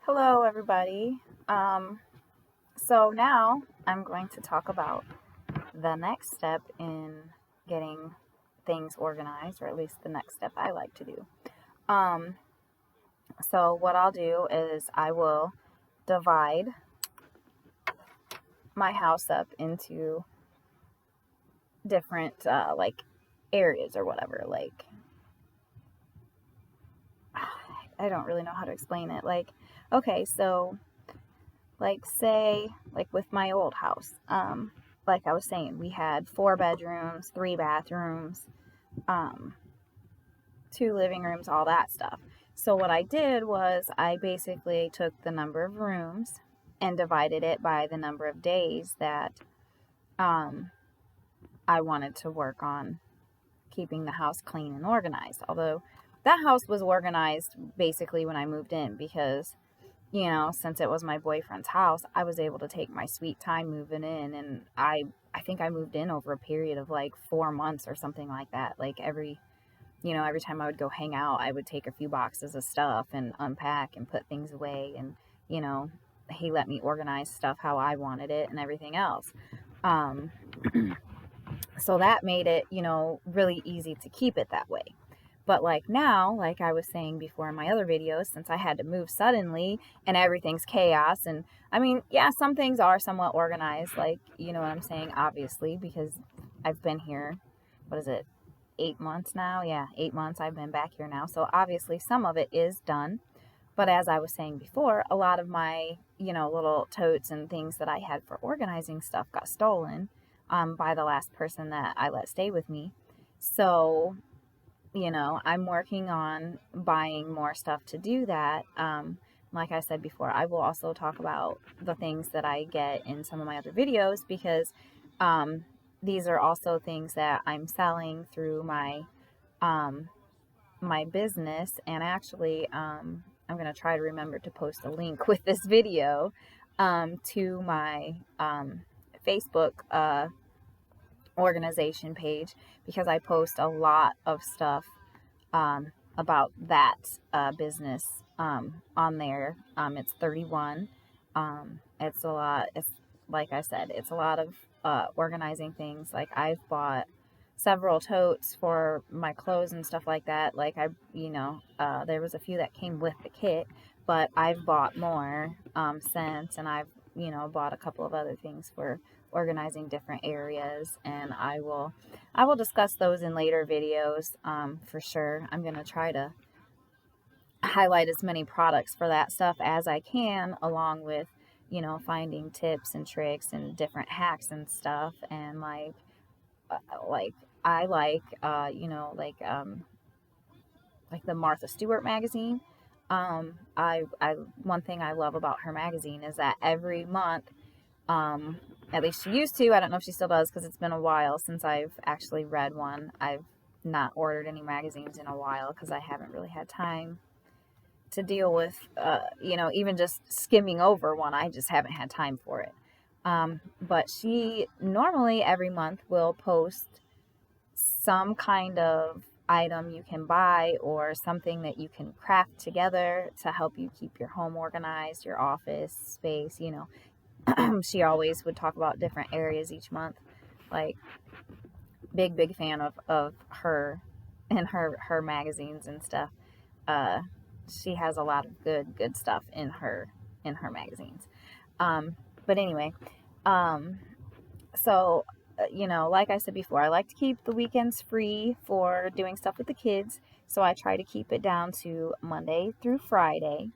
Hello, everybody. So now I'm going to talk about the next step in getting things organized, or at least the next step I like to do. Um, so what I'll do is I will divide my house up into different like areas or whatever. Like I don't really know how to explain it. Okay, so like say like with my old house, like I was saying, we had 4 bedrooms, 3 bathrooms, um, 2 living rooms, all that stuff. So what I did was I basically took the number of rooms and divided it by the number of days that um, I wanted to work on keeping the house clean and organized. Although that house was organized basically when I moved in because since it was my boyfriend's house, I was able to take my sweet time moving in, and I think I moved in over a period of like 4 months or something like that. Like every time I would go hang out, I would take a few boxes of stuff and unpack and put things away, and you know, he let me organize stuff how I wanted it and everything else. Um so that made it, really easy to keep it that way. But like now, like I was saying before in my other videos, since I had to move suddenly and everything's chaos, and I mean, yeah, some things are somewhat organized, like, you know what I'm saying, obviously, because I've been here, what is it, 8 months now? Yeah, 8 months I've been back here now. So obviously some of it is done. But as I was saying before, a lot of my, little totes and things that I had for organizing stuff got stolen by the last person that I let stay with me. So I'm working on buying more stuff to do that. Like I said before, I will also talk about the things that I get in some of my other videos because um, these are also things that I'm selling through um, my business. And actually, I'm going to try to remember to post a link with this video to my Facebook organization page because I post a lot of stuff about that business on there. It's 31. It's a lot. It's like I said, it's a lot of organizing things. Like I've bought several totes for my clothes and stuff like that. Like there was a few that came with the kit, but I've bought more since, and I've bought a couple of other things for organizing different areas, and I will discuss those in later videos for sure. I'm going to try to highlight as many products for that stuff as I can, along with, finding tips and tricks and different hacks and stuff. And uh, like I like the Martha Stewart magazine. I one thing I love about her magazine is that every month, at least she used to. I don't know if she still does because it's been a while since I've actually read one. I've not ordered any magazines in a while because I haven't really had time to deal with, even just skimming over one. I just haven't had time for it. But she normally every month will post some kind of item you can buy or something that you can craft together to help you keep your home organized, your office space. She always would talk about different areas each month. Like, big fan of her and her magazines and stuff. Uh, she has a lot of good stuff in her magazines. Um, but anyway, um, so like I said before, I like to keep the weekends free for doing stuff with the kids. So I try to keep it down to Monday through Friday.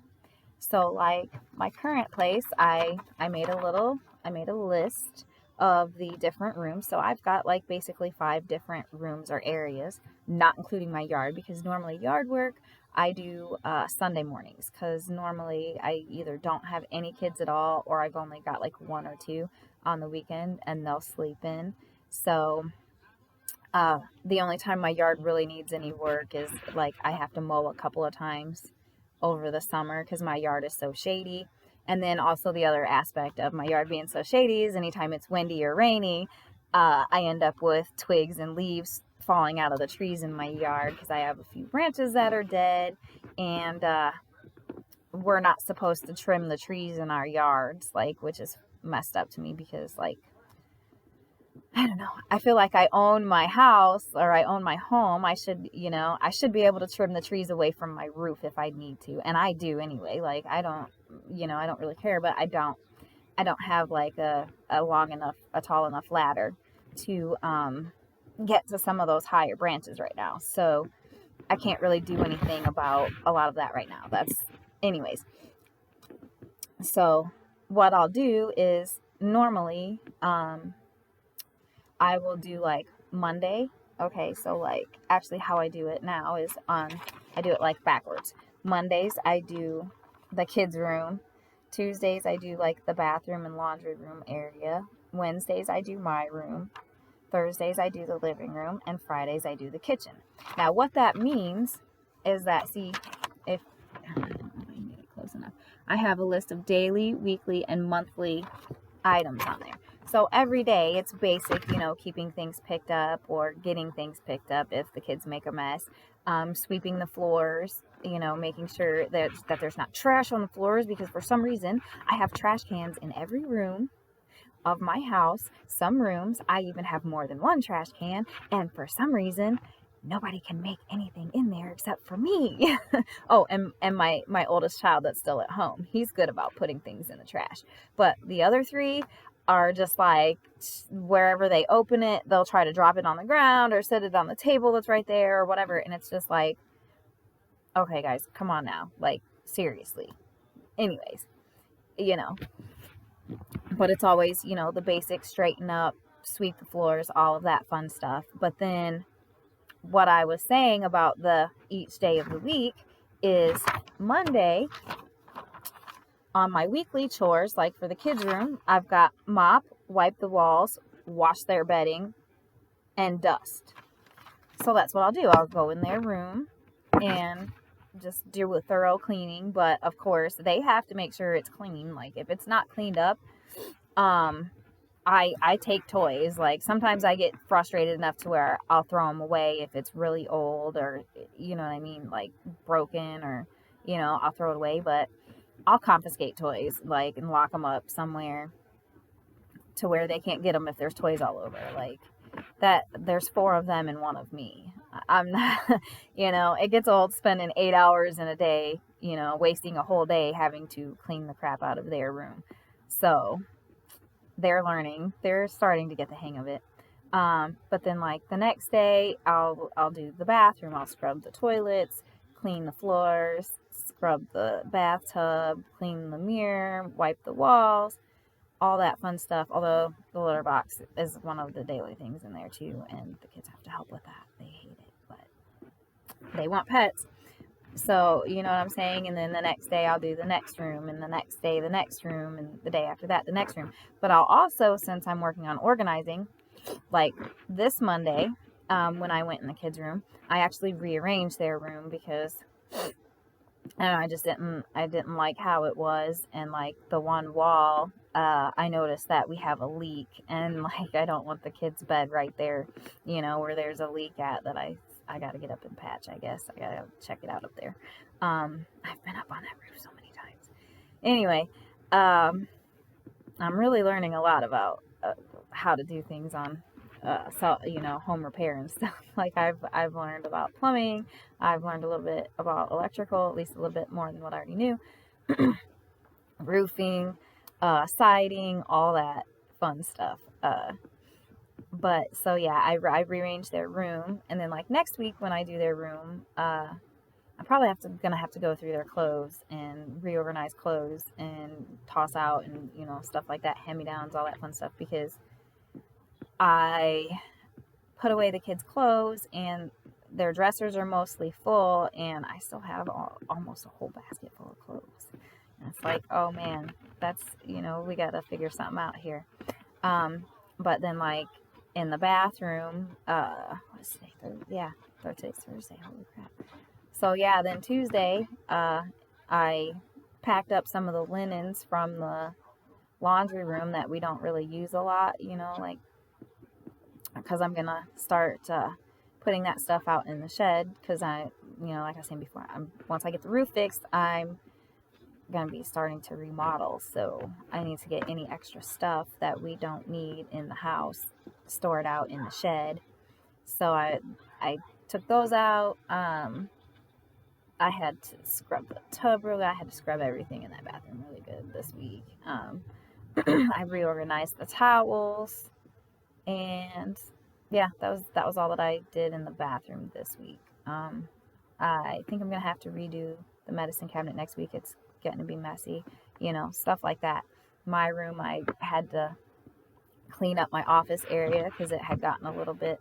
So like my current place, I made a list of the different rooms. So I've got like basically 5 different rooms or areas, not including my yard, because normally yard work I do Sunday mornings, because normally I either don't have any kids at all, or I've only got like one or two on the weekend and they'll sleep in. So the only time my yard really needs any work is like I have to mow a couple of times over the summer because my yard is so shady. And then also the other aspect of my yard being so shady is anytime it's windy or rainy, I end up with twigs and leaves falling out of the trees in my yard because I have a few branches that are dead. And we're not supposed to trim the trees in our yards, like, which is messed up to me because, like, I don't know. I feel like I own my house or I own my home. I should be able to trim the trees away from my roof if I need to. And I do anyway. Like, I don't really care, but I don't have like a tall enough ladder to get to some of those higher branches right now. So I can't really do anything about a lot of that right now. Anyways. So what I'll do is normally, I will do like Monday. Okay, so like actually how I do it now is I do it like backwards. Mondays I do the kids' room. Tuesdays I do like the bathroom and laundry room area. Wednesdays I do my room. Thursdays I do the living room, and Fridays I do the kitchen. Now what that means is that, see, if I don't know if I can get it close enough. I have a list of daily, weekly, and monthly items on there. So every day it's basic, keeping things picked up or getting things picked up if the kids make a mess. Sweeping the floors, making sure that there's not trash on the floors, because for some reason I have trash cans in every room of my house. Some rooms I even have more than one trash can, and for some reason nobody can make anything in there except for me. Oh, and my oldest child that's still at home, he's good about putting things in the trash, but the other three are just like, wherever they open it, they'll try to drop it on the ground or set it on the table that's right there or whatever, and it's just like, okay guys, come on now, like, seriously. Anyways, you know but it's always, the basics: straighten up, sweep the floors, all of that fun stuff. But then what I was saying about the each day of the week is Monday, on my weekly chores, like for the kids' room, I've got mop, wipe the walls, wash their bedding, and dust. So that's what I'll do. I'll go in their room and just do a thorough cleaning. But of course, they have to make sure it's clean. Like, if it's not cleaned up, I take toys. Like, sometimes I get frustrated enough to where I'll throw them away if it's really old, or, you know what I mean, like broken, or, I'll throw it away. But I'll confiscate toys, like, and lock them up somewhere to where they can't get them if there's toys all over. Like, that there's 4 of them and 1 of me. I'm not, it gets old spending 8 hours in a day, wasting a whole day having to clean the crap out of their room. So they're learning, they're starting to get the hang of it. But then, like, the next day, I'll do the bathroom. I'll scrub the toilets, clean the floors, scrub the bathtub, clean the mirror, wipe the walls, all that fun stuff. Although the litter box is one of the daily things in there too, and the kids have to help with that. They hate it, but they want pets. So, you know what I'm saying? And then the next day I'll do the next room, and the next day the next room, and the day after that the next room. But I'll also, since I'm working on organizing, like this Monday, when I went in the kids' room, I actually rearranged their room because I didn't like how it was. And like the one wall, I noticed that we have a leak, and like, I don't want the kids' bed right there, where there's a leak at, that I got to get up and patch, I guess. I got to check it out up there. I've been up on that roof so many times. Anyway, I'm really learning a lot about how to do things on, home repair and stuff. Like, I've learned about plumbing. I've learned a little bit about electrical, at least a little bit more than what I already knew. Roofing, siding, all that fun stuff. But so yeah, I rearranged their room, and then like next week when I do their room, I'm probably gonna have to go through their clothes and reorganize clothes and toss out, and stuff like that, hand-me-downs, all that fun stuff, because I put away the kids' clothes and their dressers are mostly full, and I still have almost a whole basket full of clothes. And it's like, oh man, that's, we gotta figure something out here. But then, like, in the bathroom, what's today? Today's Thursday. Holy crap! So yeah, then Tuesday, I packed up some of the linens from the laundry room that we don't really use a lot, like, because I'm gonna start putting that stuff out in the shed, because like I was saying before, once I get the roof fixed, I'm going to be starting to remodel, so I need to get any extra stuff that we don't need in the house stored out in the shed. So I took those out. I had to scrub the tub really. I had to scrub everything in that bathroom really good this week. I reorganized the towels, and yeah, that was all that I did in the bathroom this week. I think I'm gonna have to redo the medicine cabinet next week. It's getting to be messy, stuff like that. My room, I had to clean up my office area because it had gotten a little bit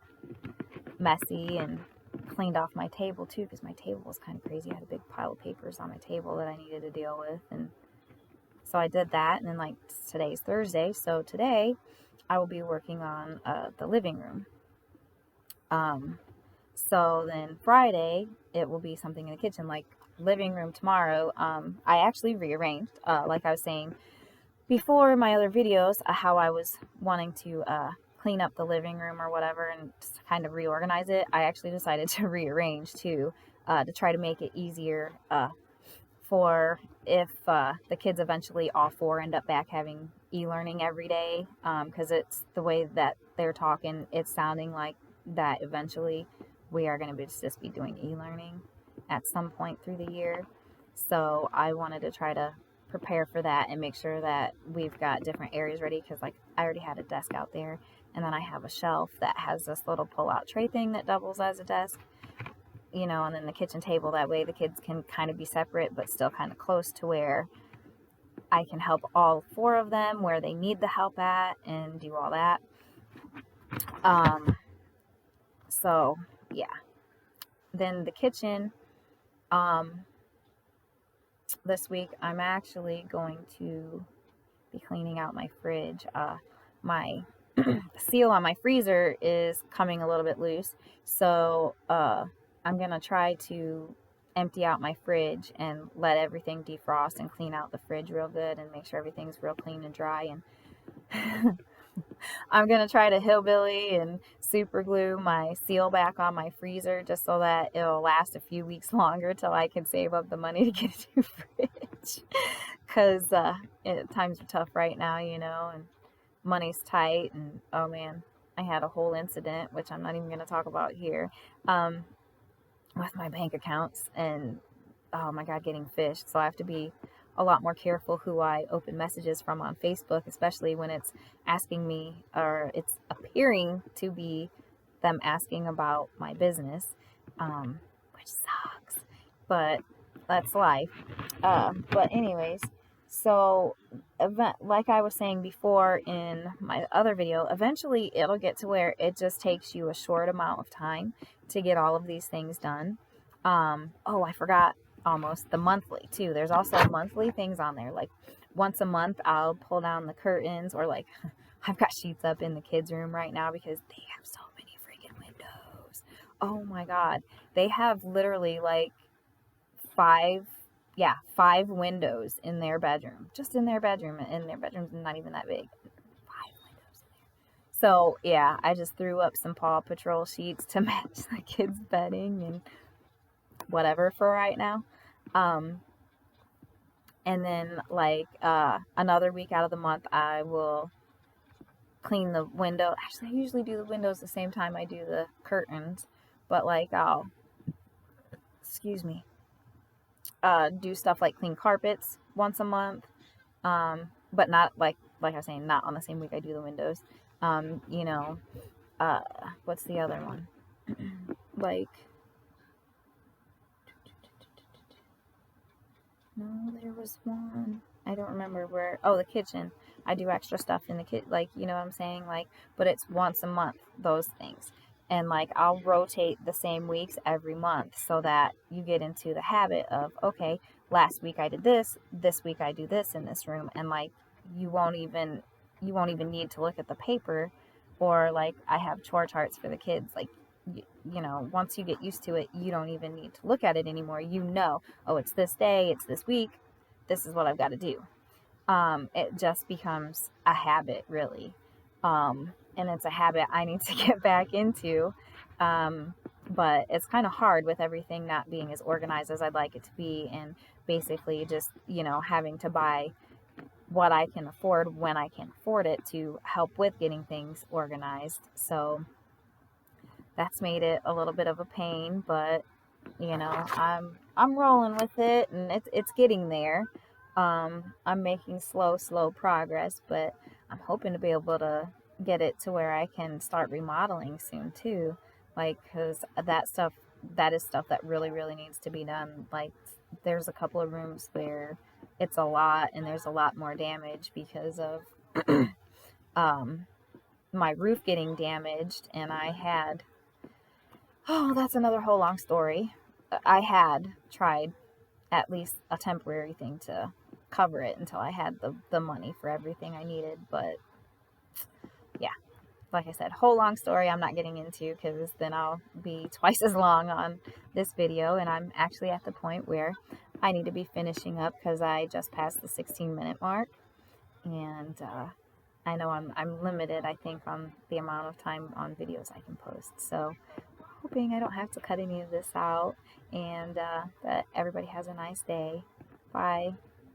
messy, and cleaned off my table too because my table was kind of crazy. I had a big pile of papers on my table that I needed to deal with, and so I did that. And then, like, today's Thursday, so today I will be working on the living room. So then Friday it will be something in the kitchen, like living room tomorrow. I actually rearranged, like I was saying before in my other videos, how I was wanting to clean up the living room or whatever and just kind of reorganize it. I actually decided to rearrange too, to try to make it easier for if the kids eventually all four end up back having e-learning every day, because it's the way that they're talking, it's sounding like that eventually we are going to just be doing e-learning at some point through the year. So I wanted to try to prepare for that and make sure that we've got different areas ready, because like I already had a desk out there, and then I have a shelf that has this little pull-out tray thing that doubles as a desk, and then the kitchen table. That way the kids can kind of be separate but still kind of close to where I can help all four of them where they need the help at and do all that. So yeah, then the kitchen, this week I'm actually going to be cleaning out my fridge. My seal on my freezer is coming a little bit loose, so I'm gonna try to empty out my fridge and let everything defrost and clean out the fridge real good and make sure everything's real clean and dry. And I'm gonna try to hillbilly and super glue my seal back on my freezer just so that it'll last a few weeks longer till I can save up the money to get a new fridge. Because times are tough right now, and money's tight. And oh man, I had a whole incident, which I'm not even going to talk about here, with my bank accounts, and oh my god, getting phished. So I have to be a lot more careful who I open messages from on Facebook, especially when it's asking me, or it's appearing to be them asking about my business, which sucks, but that's life. But anyways, so like I was saying before in my other video, eventually it'll get to where it just takes you a short amount of time to get all of these things done. Oh, I forgot almost the monthly too. There's also monthly things on there. Like once a month I'll pull down the curtains, or like I've got sheets up in the kids' room right now because they have so many freaking windows. Oh my god. They have literally like five windows in their bedroom. Just in their bedroom, and their bedroom's not even that big. 5 windows in there. So yeah, I just threw up some Paw Patrol sheets to match the kids' bedding and whatever for right now. And then like another week out of the month I will clean the window. Actually, I usually do the windows the same time I do the curtains, but like I'll do stuff like clean carpets once a month, but not like I was saying, not on the same week I do the windows. What's the other one? Like, no, there was one. I don't remember where. Oh, the kitchen. I do extra stuff in the kitchen, like, you know what I'm saying? Like, but it's once a month, those things. And like, I'll rotate the same weeks every month so that you get into the habit of, okay, last week I did this week I do this in this room. And like, you won't even need to look at the paper, or like I have chore charts for the kids. Like, once you get used to it, you don't even need to look at it anymore. Oh, it's this day, it's this week, this is what I've got to do. It just becomes a habit, really. And it's a habit I need to get back into, but it's kind of hard with everything not being as organized as I'd like it to be, and basically just, having to buy what I can afford when I can afford it to help with getting things organized. So that's made it a little bit of a pain, but I'm rolling with it, and it's getting there. I'm making slow progress, but I'm hoping to be able to get it to where I can start remodeling soon too. Like, cause that is stuff that really needs to be done. Like, there's a couple of rooms where it's a lot, and there's a lot more damage because of um, my roof getting damaged, and I had, oh, that's another whole long story. I had tried at least a temporary thing to cover it until I had the money for everything I needed. But yeah, like I said, whole long story I'm not getting into, because then I'll be twice as long on this video. And I'm actually at the point where I need to be finishing up, because I just passed the 16-minute mark. And I know I'm limited, I think, on the amount of time on videos I can post. So hoping I don't have to cut any of this out, and that everybody has a nice day. Bye.